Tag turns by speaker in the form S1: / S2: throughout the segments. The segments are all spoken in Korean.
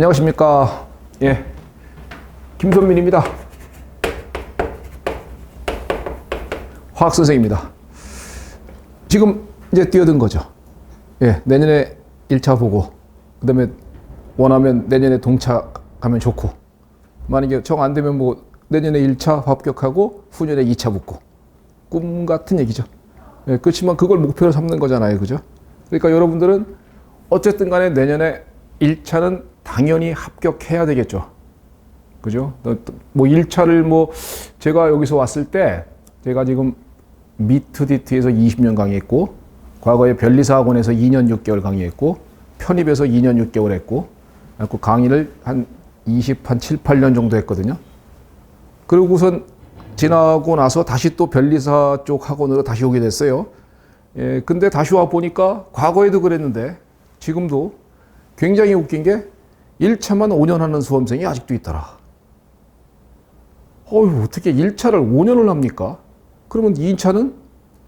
S1: 안녕하십니까. 예, 김선민입니다. 화학선생입니다. 지금 이제 뛰어든 거죠. 예, 내년에 1차 보고, 그 다음에 원하면 내년에 동차 가면 좋고, 만약에 정 안 되면 뭐 내년에 1차 합격하고 후년에 2차 붙고, 꿈 같은 얘기죠. 예, 그렇지만 그걸 목표로 삼는 거잖아요. 그죠? 그러니까 여러분들은 어쨌든 간에 내년에 1차는 당연히 합격해야 되겠죠. 그죠? 뭐 1차를 뭐 제가 여기서 왔을 때 제가 지금 미트디트에서 20년 강의했고, 과거에 변리사학원에서 2년 6개월 강의했고, 편입에서 2년 6개월 했고, 그 강의를 한 7, 8년 정도 했거든요. 그리고선 지나고 나서 다시 또 변리사 쪽 학원으로 다시 오게 됐어요. 예, 근데 다시 와 보니까 과거에도 그랬는데 지금도 굉장히 웃긴 게 1차만 5년 하는 수험생이 아직도 있더라. 어떻게 1차를 5년을 합니까? 그러면 2차는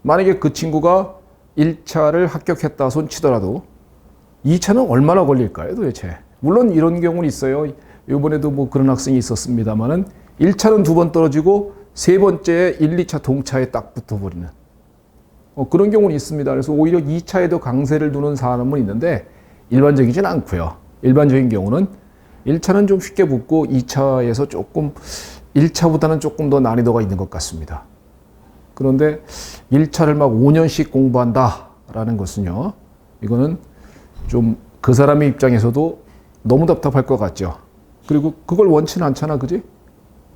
S1: 만약에 그 친구가 1차를 합격했다 손 치더라도 2차는 얼마나 걸릴까요, 도대체? 물론 이런 경우는 있어요. 이번에도 뭐 그런 학생이 있었습니다만은 1차는 2번 떨어지고 세 번째에 1, 2차 동차에 딱 붙어버리는 그런 경우는 있습니다. 그래서 오히려 2차에도 강세를 두는 사람은 있는데 일반적이진 않고요. 일반적인 경우는 1차는 좀 쉽게 붙고 2차에서 조금 1차보다는 조금 더 난이도가 있는 것 같습니다. 그런데 1차를 막 5년씩 공부한다라는 것은요, 이거는 좀 그 사람의 입장에서도 너무 답답할 것 같죠. 그리고 그걸 원치는 않잖아, 그지?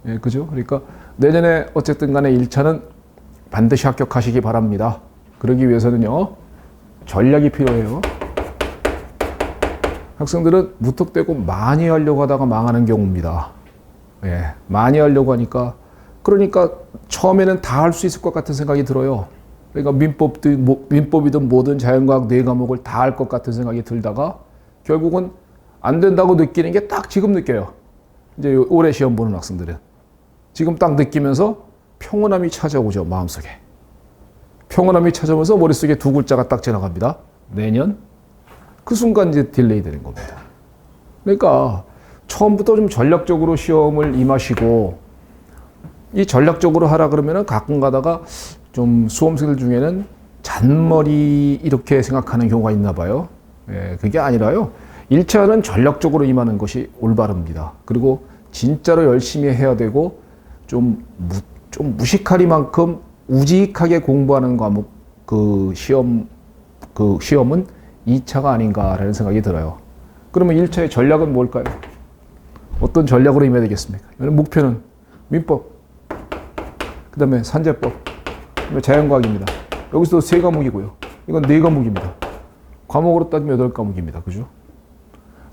S1: 예, 그죠? 그러니까 내년에 어쨌든 간에 1차는 반드시 합격하시기 바랍니다. 그러기 위해서는요, 전략이 필요해요. 학생들은 무턱대고 많이 하려고 하다가 망하는 경우입니다. 예, 많이 하려고 하니까, 그러니까 처음에는 다 할 수 있을 것 같은 생각이 들어요. 그러니까 민법이든 뭐든 자연과학 4과목을 다 할 것 같은 생각이 들다가 결국은 안 된다고 느끼는 게 딱 지금 느껴요. 이제 올해 시험 보는 학생들은. 지금 딱 느끼면서 평온함이 찾아오죠, 마음속에. 평온함이 찾아오면서 머릿속에 2글자가 딱 지나갑니다. 내년? 그 순간 이제 딜레이 되는 겁니다. 그러니까 처음부터 좀 전략적으로 시험을 임하시고, 이 전략적으로 하라 그러면은 가끔 가다가 좀 수험생들 중에는 잔머리 이렇게 생각하는 경우가 있나 봐요. 예, 그게 아니라요. 1차는 전략적으로 임하는 것이 올바릅니다. 그리고 진짜로 열심히 해야 되고 좀 무식하리만큼 우직하게 공부하는 과목 그 시험은 2차가 아닌가라는 생각이 들어요. 그러면 1차의 전략은 뭘까요? 어떤 전략으로 임해야 되겠습니까? 목표는 민법, 그 다음에 산재법, 그다음에 자연과학입니다. 여기서도 3과목이고요. 이건 4과목입니다. 과목으로 따지면 8과목입니다. 그죠?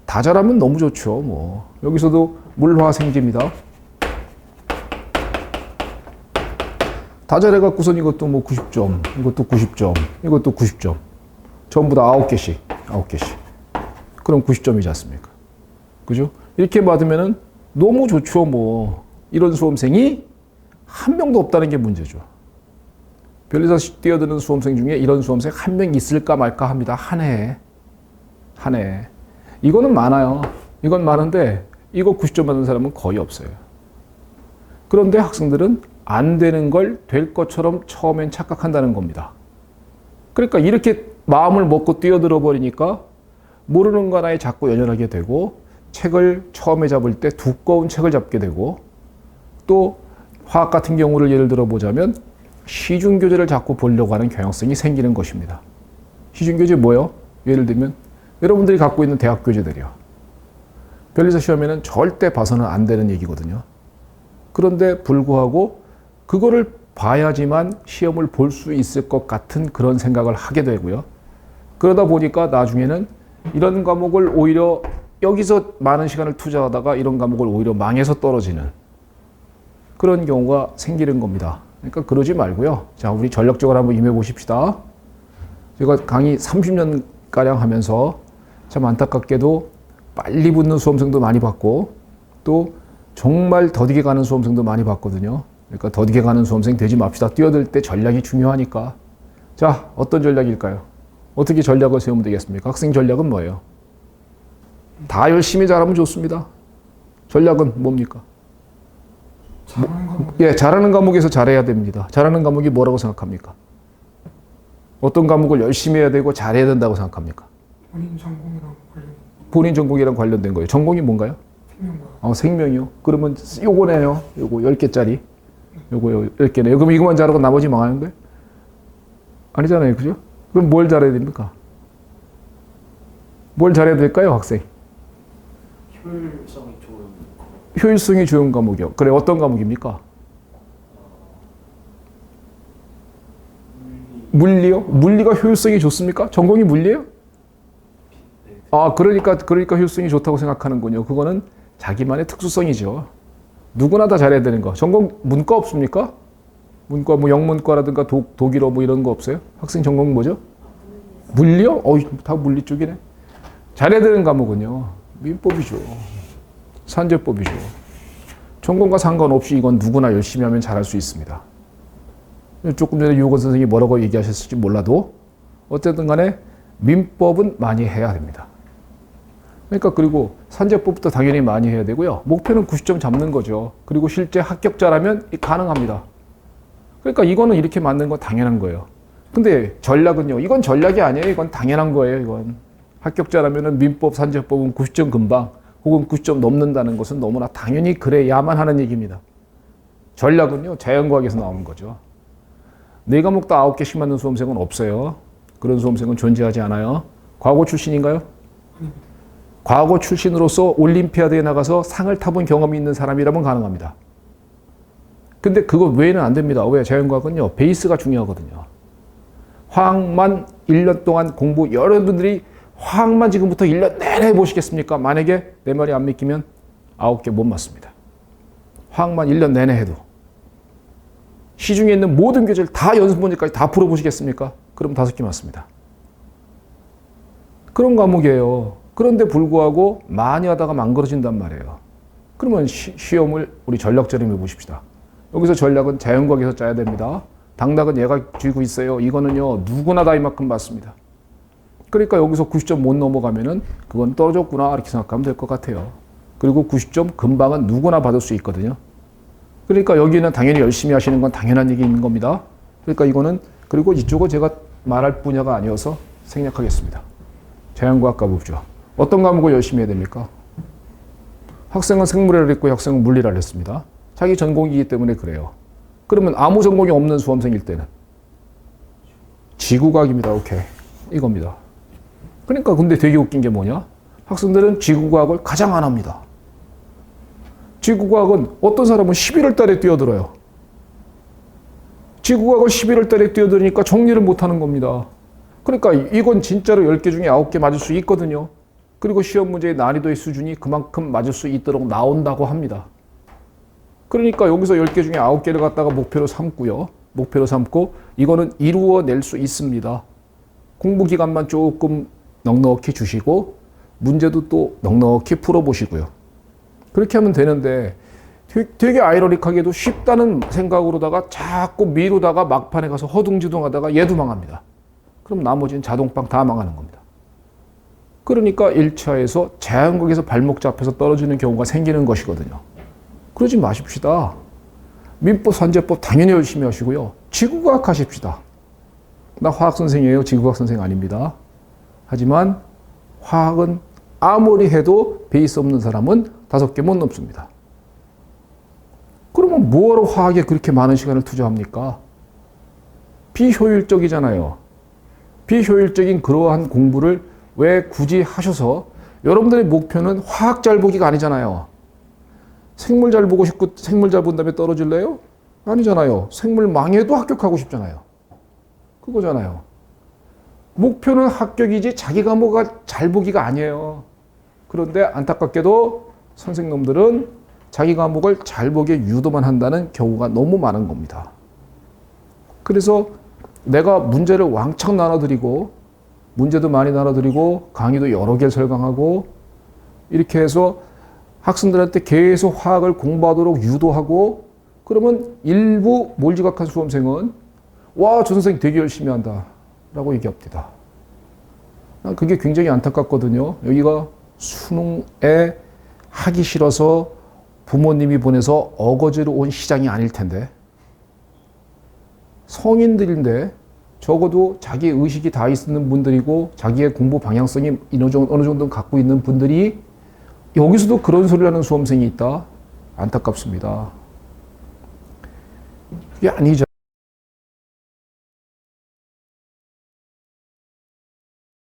S1: 다 잘하면 너무 좋죠. 뭐 여기서도 물화생지입니다. 다 잘해갖고선 이것도 뭐 90점, 이것도 90점, 이것도 90점. 전부 다 9개씩. 그럼 90점이지 않습니까? 그죠? 이렇게 받으면은 너무 좋죠. 뭐 이런 수험생이 한 명도 없다는 게 문제죠. 변리사 뛰어드는 수험생 중에 이런 수험생 한 명 있을까 말까 합니다. 한 해에. 이거는 많아요. 이건 많은데 이거 90점 받는 사람은 거의 없어요. 그런데 학생들은 안 되는 걸 될 것처럼 처음엔 착각한다는 겁니다. 그러니까 이렇게 마음을 먹고 뛰어들어 버리니까 모르는 거 하나에 자꾸 연연하게 되고, 책을 처음에 잡을 때 두꺼운 책을 잡게 되고, 또 화학 같은 경우를 예를 들어 보자면 시중교재를 자꾸 보려고 하는 경향성이 생기는 것입니다. 시중교재 뭐예요? 예를 들면 여러분들이 갖고 있는 대학 교재들이요. 변리사 시험에는 절대 봐서는 안 되는 얘기거든요. 그런데 불구하고 그거를 봐야지만 시험을 볼 수 있을 것 같은 그런 생각을 하게 되고요. 그러다 보니까 나중에는 이런 과목을 오히려 여기서 많은 시간을 투자하다가 이런 과목을 오히려 망해서 떨어지는 그런 경우가 생기는 겁니다. 그러니까 그러지 말고요. 자, 우리 전략적으로 한번 임해 보십시다. 제가 강의 30년가량 하면서 참 안타깝게도 빨리 붙는 수험생도 많이 봤고, 또 정말 더디게 가는 수험생도 많이 봤거든요. 그러니까 더디게 가는 수험생 되지 맙시다. 뛰어들 때 전략이 중요하니까. 자, 어떤 전략일까요? 어떻게 전략을 세우면 되겠습니까? 학생 전략은 뭐예요? 다 열심히 잘하면 좋습니다. 전략은 뭡니까?
S2: 잘하는 과목.
S1: 예, 잘하는 과목에서 잘해야 됩니다. 잘하는 과목이 뭐라고 생각합니까? 어떤 과목을 열심히 해야 되고 잘해야 된다고 생각합니까?
S2: 본인 전공이랑 관련.
S1: 본인 전공이랑 관련된 거예요. 전공이 뭔가요?
S2: 생명과학.
S1: 생명이요. 그러면 요거네요. 요거 10개짜리. 요거 10개네요. 그럼 이거만 잘하고 나머지 망하는 거예요? 아니잖아요. 그죠? 그럼 뭘 잘해야 됩니까? 뭘 잘해야 될까요, 학생?
S3: 효율성이 좋은 과목.
S1: 효율성이 좋은 과목이요. 그래, 어떤 과목입니까? 물리요? 물리가 효율성이 좋습니까? 전공이 물리예요? 그러니까 효율성이 좋다고 생각하는군요. 그거는 자기만의 특수성이죠. 누구나 다 잘해야 되는 거. 전공 문과 없습니까? 문과 뭐 영문과라든가 독일어 뭐 이런 거 없어요? 학생 전공 뭐죠? 물리요? 다 물리 쪽이네. 잘해야 되는 과목은요. 민법이죠. 산재법이죠. 전공과 상관없이 이건 누구나 열심히 하면 잘할 수 있습니다. 조금 전에 유호건 선생님이 뭐라고 얘기하셨을지 몰라도 어쨌든 간에 민법은 많이 해야 됩니다. 그러니까 그리고 산재법부터 당연히 많이 해야 되고요. 목표는 90점 잡는 거죠. 그리고 실제 합격자라면 가능합니다. 그러니까 이거는 이렇게 맞는 건 당연한 거예요. 근데 전략은요. 이건 전략이 아니에요. 이건 당연한 거예요. 이건 합격자라면 민법, 산재법은 90점 금방 혹은 90점 넘는다는 것은 너무나 당연히 그래야만 하는 얘기입니다. 전략은요. 자연과학에서 나오는 거죠. 네 과목 다 9개씩 맞는 수험생은 없어요. 그런 수험생은 존재하지 않아요. 과거 출신인가요? 과거 출신으로서 올림피아드에 나가서 상을 타본 경험이 있는 사람이라면 가능합니다. 근데 그거 외에는 안 됩니다. 왜? 자연과학은요. 베이스가 중요하거든요. 화학만 1년 동안 공부, 여러분들이 화학만 지금부터 1년 내내 해보시겠습니까? 만약에 내 말이 안 믿기면 9개 못 맞습니다. 화학만 1년 내내 해도. 시중에 있는 모든 교재를 다 연습 문제까지 다 풀어보시겠습니까? 그럼 5개 맞습니다. 그런 과목이에요. 그런데 불구하고 많이 하다가 망가진단 말이에요. 그러면 시험을 우리 전략처럼 해보십시다. 여기서 전략은 자연과학에서 짜야 됩니다. 당락은 얘가 쥐고 있어요. 이거는요. 누구나 다 이만큼 맞습니다. 그러니까 여기서 90점 못 넘어가면은 그건 떨어졌구나 이렇게 생각하면 될 것 같아요. 그리고 90점 금방은 누구나 받을 수 있거든요. 그러니까 여기는 당연히 열심히 하시는 건 당연한 얘기인 겁니다. 그러니까 이거는 그리고 이쪽은 제가 말할 분야가 아니어서 생략하겠습니다. 자연과학 과목이죠. 어떤 과목을 열심히 해야 됩니까? 학생은 생물을 했고 학생은 물리를 했습니다. 자기 전공이기 때문에 그래요. 그러면 아무 전공이 없는 수험생일 때는 지구과학입니다. 오케이. 이겁니다. 그러니까 근데 되게 웃긴 게 뭐냐? 학생들은 지구과학을 가장 안 합니다. 지구과학은 어떤 사람은 11월 달에 뛰어들어요. 지구과학을 11월 달에 뛰어들으니까 정리를 못 하는 겁니다. 그러니까 이건 진짜로 10개 중에 9개 맞을 수 있거든요. 그리고 시험 문제의 난이도의 수준이 그만큼 맞을 수 있도록 나온다고 합니다. 그러니까 여기서 10개 중에 9개를 갖다가 목표로 삼고요. 목표로 삼고 이거는 이루어낼 수 있습니다. 공부 기간만 조금 넉넉히 주시고 문제도 또 넉넉히 풀어보시고요. 그렇게 하면 되는데 되게 아이러니하게도 쉽다는 생각으로다가 자꾸 미루다가 막판에 가서 허둥지둥하다가 얘도 망합니다. 그럼 나머지는 자동빵 다 망하는 겁니다. 그러니까 1차에서 자연과학에서 발목 잡혀서 떨어지는 경우가 생기는 것이거든요. 그러지 마십시다. 민법, 산재법 당연히 열심히 하시고요. 지구과학 하십시다. 나 화학 선생이에요. 지구과학 선생 아닙니다. 하지만 화학은 아무리 해도 베이스 없는 사람은 5개 못 넘습니다. 그러면 뭐하러 화학에 그렇게 많은 시간을 투자합니까? 비효율적이잖아요. 비효율적인 그러한 공부를 왜 굳이 하셔서 여러분들의 목표는 화학 잘 보기가 아니잖아요. 생물 잘 보고 싶고 생물 잘 본 다음에 떨어질래요? 아니잖아요. 생물 망해도 합격하고 싶잖아요. 그거잖아요. 목표는 합격이지 자기 과목을 잘 보기가 아니에요. 그런데 안타깝게도 선생님들은 자기 과목을 잘 보게 유도만 한다는 경우가 너무 많은 겁니다. 그래서 내가 문제를 왕창 나눠드리고 문제도 많이 나눠드리고 강의도 여러 개를 설강하고 이렇게 해서 학생들한테 계속 화학을 공부하도록 유도하고 그러면 일부 몰지각한 수험생은 와, 저 선생님 되게 열심히 한다 라고 얘기합니다. 그게 굉장히 안타깝거든요. 여기가 수능에 하기 싫어서 부모님이 보내서 어거지로 온 시장이 아닐 텐데 성인들인데 적어도 자기 의식이 다 있는 분들이고 자기의 공부 방향성이 어느 정도 갖고 있는 분들이 여기서도 그런 소리를 하는 수험생이 있다? 안타깝습니다. 그게 아니죠.